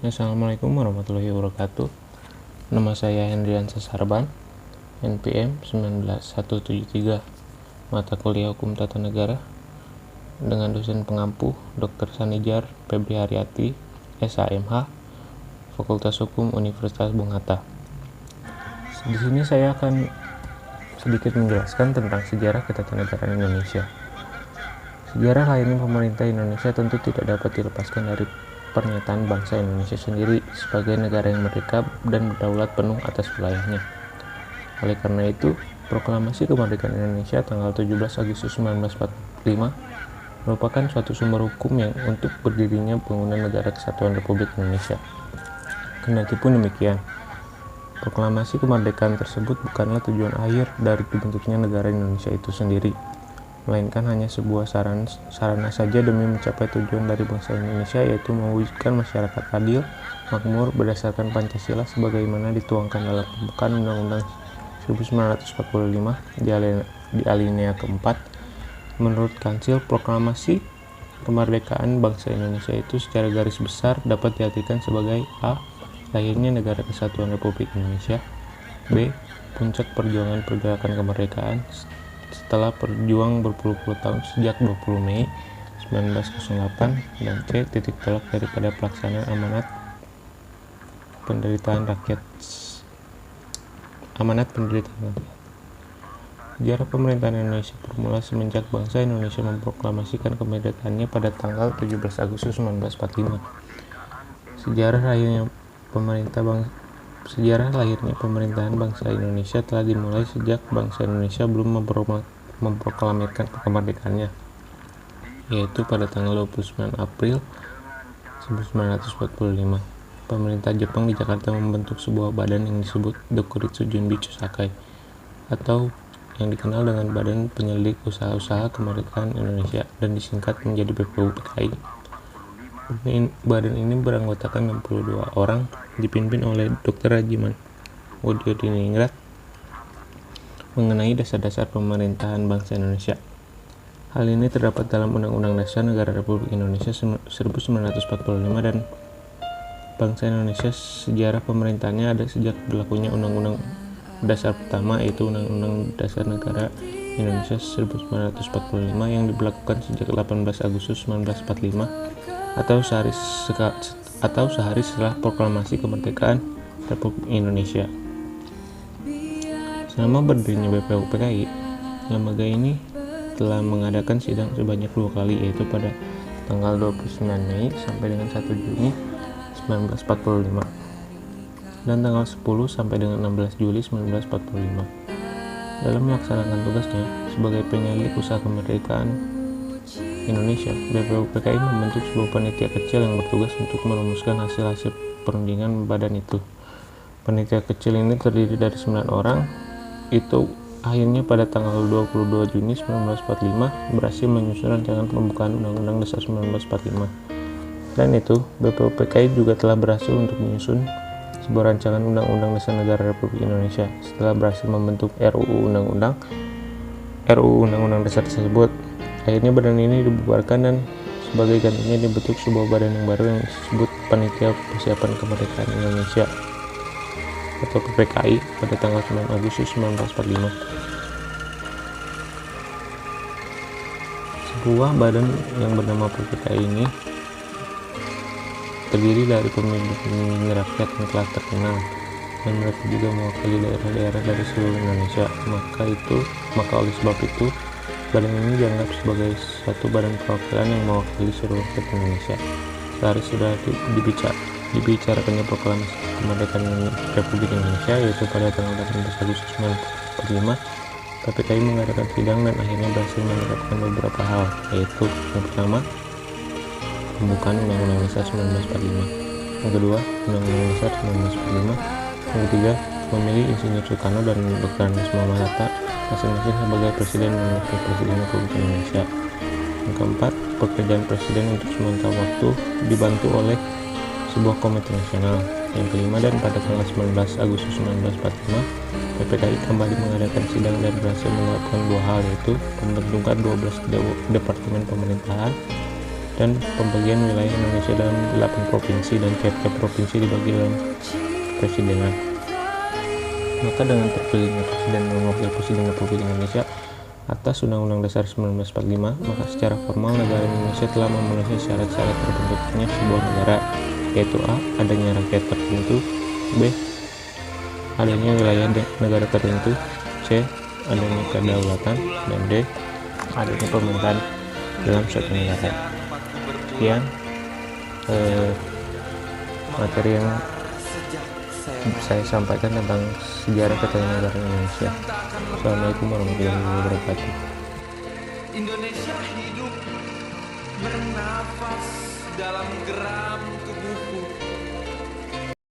Assalamualaikum warahmatullahi wabarakatuh. Nama saya Hendriansa Sarban, NPM 19173, mata kuliah Hukum Tata Negara, dengan dosen pengampu Dr. Sanijar Febri Haryati, SHMH, Fakultas Hukum Universitas Bung Hatta. Di sini saya akan sedikit menjelaskan tentang sejarah ketatanegaraan Indonesia. Sejarah lahirnya pemerintah Indonesia tentu tidak dapat dilepaskan dari pernyataan bangsa Indonesia sendiri sebagai negara yang merdeka dan berdaulat penuh atas wilayahnya. Oleh karena itu, Proklamasi Kemerdekaan Indonesia tanggal 17 Agustus 1945 merupakan suatu sumber hukum yang untuk berdirinya bangunan Negara Kesatuan Republik Indonesia. Kendatipun demikian, Proklamasi Kemerdekaan tersebut bukanlah tujuan akhir dari dibentuknya negara Indonesia itu sendiri, melainkan hanya sebuah sarana saja demi mencapai tujuan dari bangsa Indonesia, yaitu mewujudkan masyarakat adil, makmur, berdasarkan Pancasila sebagaimana dituangkan dalam pembukaan Undang-Undang 1945 di alinea keempat. Menurut Kansil, proklamasi kemerdekaan bangsa Indonesia itu secara garis besar dapat diartikan sebagai A. Lahirnya Negara Kesatuan Republik Indonesia. B. Puncak perjuangan pergerakan kemerdekaan setelah berjuang berpuluh-puluh tahun sejak 20 Mei 1908, dan C. Titik tolak daripada pelaksanaan amanat penderitaan rakyat. Sejarah pemerintahan Indonesia bermula semenjak bangsa Indonesia memproklamasikan kemerdekaannya pada tanggal 17 Agustus 1945. Sejarah lahirnya pemerintahan bangsa Indonesia telah dimulai sejak bangsa Indonesia belum memproklamirkan kemerdekaannya, yaitu pada tanggal 29 April 1945. Pemerintah Jepang di Jakarta membentuk sebuah badan yang disebut Dokuritsu Junbitsu Sakai, atau yang dikenal dengan Badan Penyelidik Usaha-Usaha Kemerdekaan Indonesia dan disingkat menjadi BPUPKI. Badan ini beranggotakan 62 orang, dipimpin oleh Dr. Rajiman Wodyodiningrat, mengenai dasar-dasar pemerintahan bangsa Indonesia. Hal ini terdapat dalam Undang-Undang Dasar Negara Republik Indonesia 1945 dan bangsa Indonesia. Sejarah pemerintahannya ada sejak berlakunya Undang-Undang Dasar pertama, yaitu Undang-Undang Dasar Negara Indonesia 1945 yang diberlakukan sejak 18 Agustus 1945 atau sehari setelah proklamasi kemerdekaan Republik Indonesia. Selama berdirinya BPUPKI, lembaga ini telah mengadakan sidang sebanyak 2 kali, yaitu pada tanggal 29 Mei sampai dengan 1 Juni 1945 dan tanggal 10 sampai dengan 16 Juli 1945. Dalam melaksanakan tugasnya sebagai penyelidik usaha kemerdekaan Indonesia, BPUPKI membentuk sebuah panitia kecil yang bertugas untuk merumuskan hasil-hasil perundingan badan itu. Panitia kecil ini terdiri dari 9 orang. Itu akhirnya pada tanggal 22 Juni 1945 berhasil menyusun rancangan pembukaan Undang-Undang Dasar 1945. Dan itu, BPUPKI juga telah berhasil untuk menyusun sebuah rancangan Undang-Undang Dasar Negara Republik Indonesia setelah berhasil membentuk RUU Undang-Undang Dasar tersebut. Akhirnya badan ini dibubarkan dan sebagai gantinya dibentuk sebuah badan yang baru yang disebut Panitia Persiapan Kemerdekaan Indonesia atau PPKI pada tanggal 9 Agustus 1945. Sebuah badan yang bernama PPKI ini terdiri dari pemimpin rakyat yang telah terkenal, dan mereka juga mewakili daerah-daerah dari seluruh Indonesia. Maka oleh sebab itu, badan ini dianggap sebagai satu badan perwakilan yang mewakili seluruh rakyat Indonesia. Sehari sudah dibicarakannya proklamasi kemerdekaan Republik Indonesia, yaitu pada tanggal 18 Agustus 1945, PPKI mengadakan sidang dan akhirnya berhasil menetapkan beberapa hal, yaitu yang pertama, pembukaan Undang-Undang Dasar 1945. Yang kedua, Undang-Undang Dasar 1945. Yang ketiga, memilih Insinyur Soekarno dan Dr. Andes Muhammad Hatta masing-masing sebagai Presiden dan Wakil Presiden Republik Indonesia. Yang keempat, pekerjaan Presiden untuk sementara waktu dibantu oleh sebuah komite nasional. Yang kelima, dan pada tanggal 19 Agustus 1945, PPKI kembali mengadakan sidang dan berhasil menerapkan 2 hal, yaitu pembentukan 12 Departemen Pemerintahan dan pembagian wilayah Indonesia dalam 8 provinsi dan tiap-tiap provinsi dibagi dalam presidenan. Maka dengan terpilihnya Presiden dan Wakil Presiden Republik Indonesia atas Undang-Undang Dasar 1945, maka secara formal negara Indonesia telah memenuhi syarat-syarat terbentuknya sebuah negara, yaitu A. Adanya rakyat tertentu, B. Adanya wilayah negara tertentu, C. Adanya kedaulatan, dan D. Adanya pemerintahan dalam suatu negara. Sekian materi yang saya sampaikan tentang sejarah ketatanegaraan Indonesia. Assalamualaikum warahmatullahi wabarakatuh. Indonesia hidup bernafas dalam geram tubuhku.